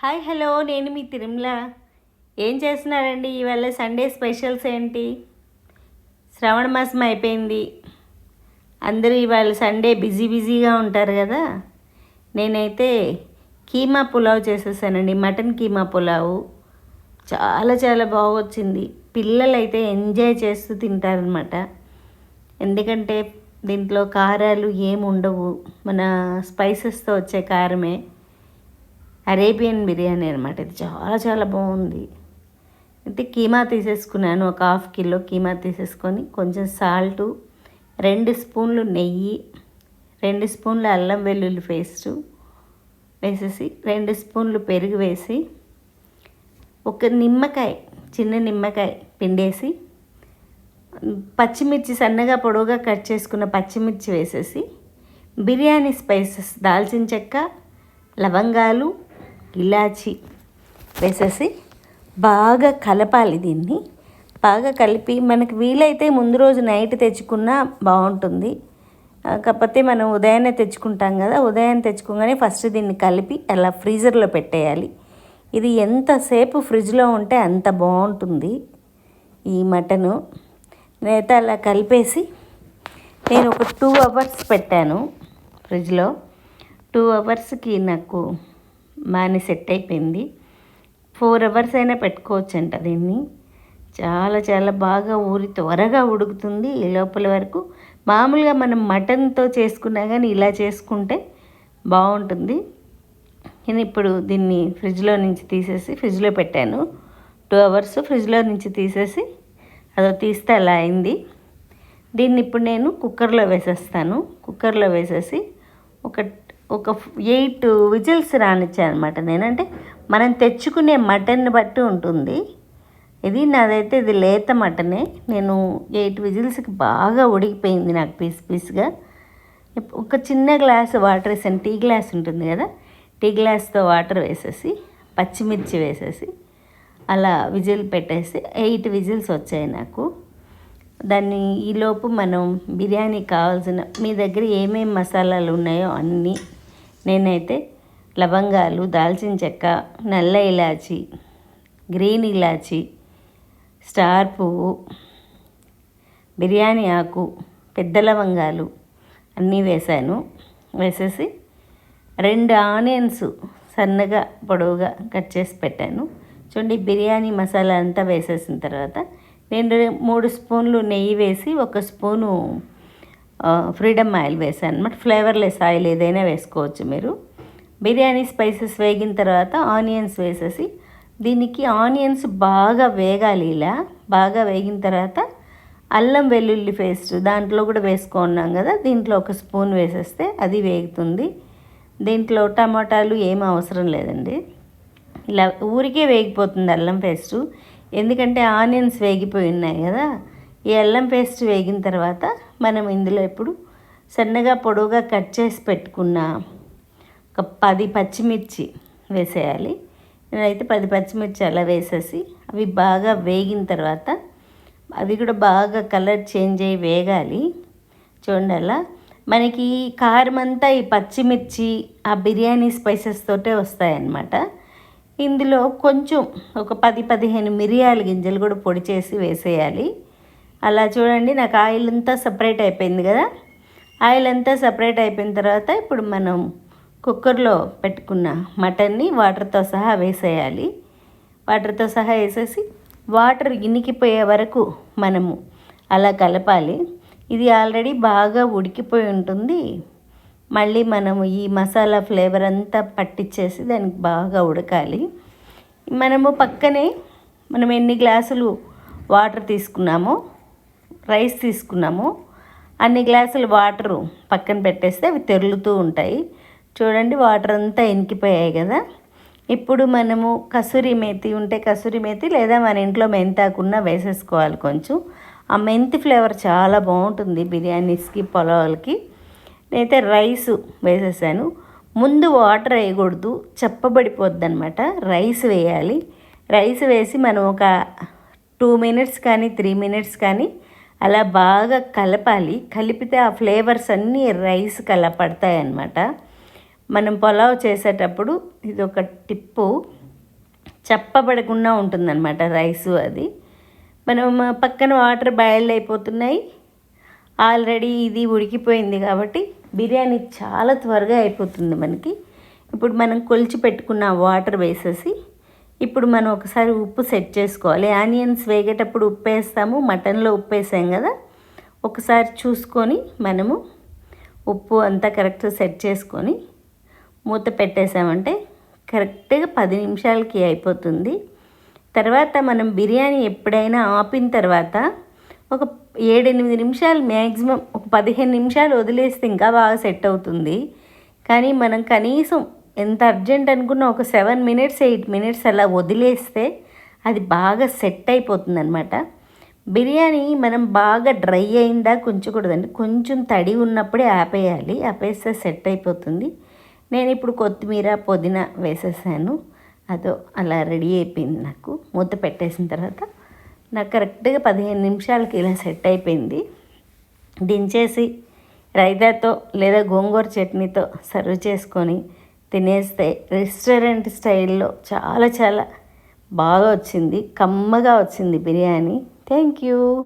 Hi hello నేను మీ తిరుమల. ఏం చేస్తున్నారండి? ఇవాళ సండే స్పెషల్స్ ఏంటి? శ్రావణ మాసం అయిపోయింది. అందరూ ఇవాళ సండే బిజీగా ఉంటారు కదా. నేనైతే కీమా పులావ్ చేసేసానండి. మటన్ కీమా పులావు చాలా చాలా బాగొచ్చింది. పిల్లలు అయితే ఎంజాయ్ చేస్తూ తింటారనమాట. ఎందుకంటే దీంట్లో కారాలు ఏమి ఉండవు, మన స్పైసెస్తో వచ్చే కారమే. అరేబియన్ బిర్యానీ అనమాట. ఇది చాలా చాలా బాగుంది. అయితే కీమా తీసేసుకున్నాను. ఒక 1/2 కిలో కీమా తీసేసుకొని కొంచెం సాల్టు, 2 స్పూన్లు నెయ్యి, 2 స్పూన్లు అల్లం వెల్లుల్లి పేస్టు వేసేసి, 2 స్పూన్లు పెరుగు వేసి, ఒక నిమ్మకాయ, చిన్న నిమ్మకాయ పిండేసి, పచ్చిమిర్చి సన్నగా పొడవుగా కట్ చేసుకున్న పచ్చిమిర్చి వేసేసి, బిర్యానీ స్పైసెస్ దాల్చిన చెక్క, లవంగాలు, ఇలాచి వేసేసి బాగా కలపాలి. దీన్ని బాగా కలిపి మనకు వీలైతే ముందు రోజు నైట్ తెచ్చుకున్నా బాగుంటుంది. కాకపోతే మనం ఉదయాన్నే తెచ్చుకుంటాం కదా, ఉదయాన్నే తెచ్చుకోగానే ఫస్ట్ దీన్ని కలిపి అలా ఫ్రీజర్లో పెట్టేయాలి. ఇది ఎంతసేపు ఫ్రిడ్జ్లో ఉంటే అంత బాగుంటుంది ఈ మటను. నేనైతే అలా కలిపేసి నేను ఒక 2 అవర్స్ పెట్టాను ఫ్రిడ్జ్లో. 2 అవర్స్కి నాకు బాగానే సెట్ అయిపోయింది. 4 అవర్స్ అయినా పెట్టుకోవచ్చంట దీన్ని. చాలా చాలా బాగా త్వరగా ఉడుకుతుంది. ఈ లోపల వరకు మామూలుగా మనం మటన్తో చేసుకున్నా కానీ ఇలా చేసుకుంటే బాగుంటుంది. నేను ఇప్పుడు దీన్ని ఫ్రిడ్జ్లో నుంచి తీసేసి ఫ్రిడ్జ్లో పెట్టాను. 2 అవర్స్ ఫ్రిడ్జ్లో నుంచి తీసేసి తీస్తే అలా అయింది. దీన్ని ఇప్పుడు నేను కుక్కర్లో వేసేస్తాను. కుక్కర్లో వేసేసి ఒక 8 విజిల్స్ రానిచ్చాను అనమాట. నేనంటే మనం తెచ్చుకునే మటన్ బట్టి ఉంటుంది. నాదైతే ఇది లేత మటనే. నేను 8 విజిల్స్కి బాగా ఉడికిపోయింది నాకు పీస్గా. ఒక చిన్న గ్లాస్ వాటర్ వేసాను. టీ గ్లాస్ ఉంటుంది కదా, టీ గ్లాస్తో వాటర్ వేసేసి, పచ్చిమిర్చి వేసేసి అలా విజిల్ పెట్టేసి 8 విజిల్స్ వచ్చాయి నాకు. దాన్ని ఈలోపు మనం బిర్యానీ కావాల్సిన మీ దగ్గర ఏమేమి మసాలాలు ఉన్నాయో అన్నీ, నేనైతే లవంగాలు, దాల్చిన చెక్క, నల్ల ఇలాచి, గ్రీన్ ఇలాచి, స్టార్ పువ్వు, బిర్యానీ ఆకు, పెద్ద లవంగాలు అన్నీ వేసాను. వేసేసి 2 ఆనియన్స్ సన్నగా పొడవుగా కట్ చేసి పెట్టాను. చూడండి, బిర్యానీ మసాలా అంతా వేసేసిన తర్వాత నేను 3 స్పూన్లు నెయ్యి వేసి 1 స్పూను ఫ్రీడమ్ ఆయిల్ వేసాను అనమాట. ఫ్లేవర్లెస్ ఆయిల్ ఏదైనా వేసుకోవచ్చు మీరు. బిర్యానీ స్పైసెస్ వేగిన తర్వాత ఆనియన్స్ వేసేసి, దీనికి ఆనియన్స్ బాగా వేగాలి. ఇలా బాగా వేగిన తర్వాత అల్లం వెల్లుల్లి పేస్ట్ దాంట్లో కూడా వేసుకున్నాం కదా, దీంట్లో 1 స్పూన్ వేసేస్తే అది వేగుతుంది. దీంట్లో టమాటాలు ఏం అవసరం లేదండి. ఇలా ఊరికే వేగిపోతుంది అల్లం పేస్టు. ఎందుకంటే ఆనియన్స్ వేగిపోయి ఉన్నాయి కదా. ఈ అల్లం పేస్ట్ వేగిన తర్వాత మనం ఇందులో ఇప్పుడు సన్నగా పొడవుగా కట్ చేసి పెట్టుకున్న ఒక 10 పచ్చిమిర్చి వేసేయాలి. నేనైతే 10 పచ్చిమిర్చి అలా వేసేసి అవి బాగా వేగిన తర్వాత అవి కూడా బాగా కలర్ చేంజ్ అయ్యి వేగాలి. చూడండి, అలా మనకి కారం అంతా ఈ పచ్చిమిర్చి ఆ బిర్యానీ స్పైసెస్ తోటే వస్తాయన్నమాట. ఇందులో కొంచెం ఒక 10-15 మిరియాల గింజలు కూడా పొడి చేసి వేసేయాలి. అలా చూడండి, నాకు ఆయిల్ అంతా సపరేట్ అయిపోయింది కదా. ఆయిల్ అంతా సపరేట్ అయిపోయిన తర్వాత ఇప్పుడు మనం కుక్కర్లో పెట్టుకున్న మటన్ని వాటర్తో సహా వేసేయాలి. వాటర్తో సహా వేసేసి వాటర్ ఇనికిపోయే వరకు మనము అలా కలపాలి. ఇది ఆల్రెడీ బాగా ఉడికిపోయి ఉంటుంది. మళ్ళీ మనము ఈ మసాలా ఫ్లేవర్ అంతా పట్టించేసి దానికి బాగా ఉడకాలి. మనము పక్కనే మనం ఎన్ని గ్లాసులు వాటర్ తీసుకున్నామో, రైస్ తీసుకున్నామో అన్ని గ్లాసులు వాటరు పక్కన పెట్టేస్తే అవి తెరులుతూ ఉంటాయి. చూడండి, వాటర్ అంతా ఇనికిపోయాయి కదా. ఇప్పుడు మనము కసూరి మేతి ఉంటే కసూరి మేతి, లేదా మన ఇంట్లో మెంతాకున్నా వేసేసుకోవాలి కొంచెం. ఆ మెంతి ఫ్లేవర్ చాలా బాగుంటుంది బిర్యానీస్కి, పులావులకి. నేనైతే రైస్ వేసేసాను. ముందు వాటర్ వేయకూడదు, చెప్పబడిపోద్ది అనమాట. రైస్ వేయాలి. రైస్ వేసి మనం ఒక 2 మినిట్స్ కానీ 3 మినిట్స్ కానీ అలా బాగా కలపాలి. కలిపితే ఆ ఫ్లేవర్స్ అన్నీ రైస్కి అలా పడతాయి అన్నమాట. మనం పులావ్ చేసేటప్పుడు ఇది ఒక టిప్పు, చప్పబడకుండా ఉంటుందన్నమాట రైసు. అది మనం పక్కన వాటర్ బాయిల్ అయిపోతున్నాయి, ఆల్రెడీ ఇది ఉడికిపోయింది కాబట్టి బిర్యానీ చాలా త్వరగా అయిపోతుంది మనకి. ఇప్పుడు మనం కొలిచి పెట్టుకున్న వాటర్ వేసేసి ఇప్పుడు మనం ఒకసారి ఉప్పు సెట్ చేసుకోవాలి. ఆనియన్స్ వేగేటప్పుడు ఉప్పు వేస్తాము, మటన్లో ఉప్పు వేసాం కదా, ఒకసారి చూసుకొని మనము ఉప్పు అంతా కరెక్ట్ సెట్ చేసుకొని మూత పెట్టేసామంటే కరెక్ట్గా 10 నిమిషాలకి అయిపోతుంది. తర్వాత మనం బిర్యానీ ఎప్పుడైనా ఆపిన తర్వాత ఒక 7-8 నిమిషాలు, మ్యాక్సిమం ఒక 15 నిమిషాలు వదిలేస్తే ఇంకా బాగా సెట్ అవుతుంది. కానీ మనం కనీసం ఎంత అర్జెంట్ అనుకున్నా ఒక 7 మినిట్స్ 8 మినిట్స్ అలా వదిలేస్తే అది బాగా సెట్ అయిపోతుంది అనమాట. బిర్యానీ మనం బాగా డ్రై అయిందా ఉంచకూడదండి, కొంచెం తడి ఉన్నప్పుడే ఆపేయాలి, ఆపేస్తే సెట్ అయిపోతుంది. నేను ఇప్పుడు కొత్తిమీర పుదీనా వేసేసాను, అదో అలా రెడీ అయిపోయింది. నాకు మూత పెట్టేసిన తర్వాత నాకు కరెక్ట్గా 15 నిమిషాలకి ఇలా సెట్ అయిపోయింది. దించేసి రైతాతో లేదా గోంగూర చట్నీతో సర్వ్ చేసుకొని తినేస్తే రెస్టారెంట్ స్టైల్లో చాలా చాలా బాగా వచ్చింది, కమ్మగా వచ్చింది బిర్యానీ. Thank you.